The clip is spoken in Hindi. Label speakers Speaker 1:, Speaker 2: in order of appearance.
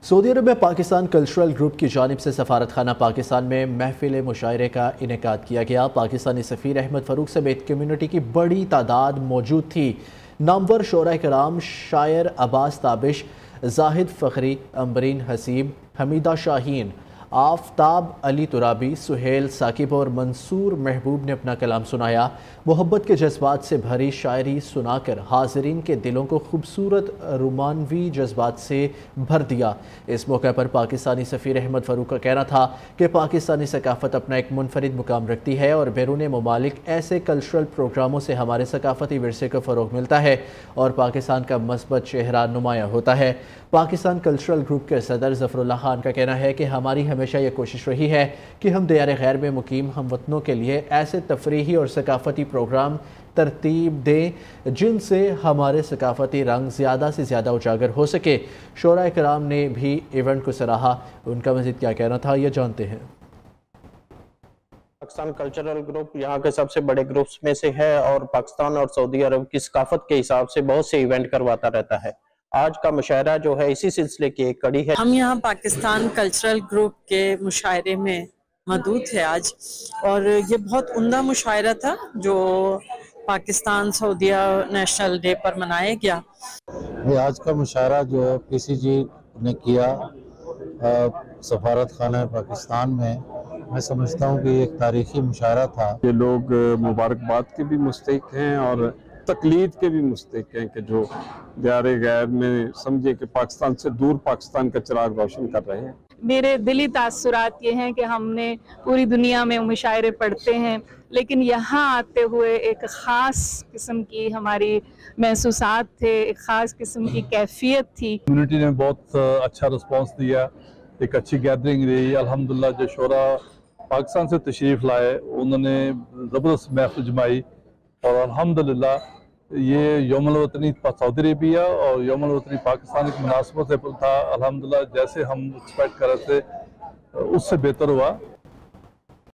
Speaker 1: सऊदी अरब में पाकिस्तान कल्चरल ग्रुप की जानिब से सफारत खाना पाकिस्तान में महफिल मुशायरे का इनेकाद किया गया। पाकिस्तानी सफ़ीर अहमद फ़रूक समेत कम्यूनिटी की बड़ी तादाद मौजूद थी। नामवर शोरा कराम शायर अब्बास ताबिश, जाहिद फ़खरी, अम्बरीन हसीब, हमीदा शाहीन, आफ्ताब अली तुराबी, सुहेल साकिब और मंसूर महबूब ने अपना कलाम सुनाया। मोहब्बत के जज्बात से भरी शायरी सुनाकर हाज़रीन के दिलों को खूबसूरत रोमानवी जज्बात से भर दिया। इस मौके पर पाकिस्तानी सफ़ीर अहमद फ़रूक का कहना था कि पाकिस्तानी सकाफ़त अपना एक मुनफरिद मुकाम रखती है और बैरून ममालिक ऐसे कल्चरल प्रोग्रामों से हमारे सकाफ़ती विरसे को फ़रोग़ मिलता है और पाकिस्तान का मस्बत चेहरा नुमाया होता है। पाकिस्तान कल्चरल ग्रुप के सदर ज़फ़रुल्लाह खान का कहना है कि हमारी हमेशा ये कोशिश रही है कि हम दियार गैर में मुकीम हमवतनों के लिए ऐसे तफरीही और सकाफ़ती प्रोग्राम तरतीब दें जिनसे हमारे सकाफ़ती रंग ज़्यादा से ज़्यादा उजागर हो सके। शोरा कराम ने भी इवेंट को सराहा। उनका मज़ीद क्या कहना था, ये जानते हैं।
Speaker 2: पाकिस्तान कल्चरल ग्रुप यहाँ के सबसे बड़े ग्रुप्स में से है और पाकिस्तान और सऊदी अरब की सकाफत के हिसाब से बहुत से इवेंट करवाता रहता है। आज का मुशायरा जो है इसी सिलसिले की एक कड़ी है।
Speaker 3: हम यहाँ पाकिस्तान कल्चरल ग्रुप के मुशायरे में मौजूद थे आज, और ये बहुत उम्दा मुशायरा था जो पाकिस्तान सऊदीया नेशनल डे पर मनाया गया।
Speaker 4: ये आज का मुशायरा जो है पीसीजी ने किया सफारत खाना पाकिस्तान में, मैं समझता हूँ कि एक तारीखी मुशायरा था।
Speaker 5: ये लोग मुबारकबाद के भी मुस्तहिक हैं और तकलीद के भी मुस्तहिक हैं कि जो दियार गैर में समझे कि पाकिस्तान से दूर पाकिस्तान का चिराग रोशन कर रहे हैं।
Speaker 6: मेरे दिली तासुरात ये हैं कि हमने पूरी दुनिया में मुशायरे पढ़ते हैं, लेकिन यहाँ आते हुए एक ख़ास किस्म की हमारी महसूसात थे, एक ख़ास किस्म की कैफियत थी।
Speaker 7: कम्युनिटी ने बहुत अच्छा रिस्पांस दिया, एक अच्छी गैदरिंग रही। अल्हम्दुलिल्लाह जो शोरा पाकिस्तान से तशरीफ़ लाए उन्होंने ज़बरदस्त महफिल जमाई और अल्हम्दुलिल्लाह ये यौमुल वतनी सऊदी अरबिया और यौमुल वतनी पाकिस्तान की मुनासबत से था। अल्हम्दुलिल्लाह जैसे हम एक्सपेक्ट कर रहे थे उससे बेहतर हुआ।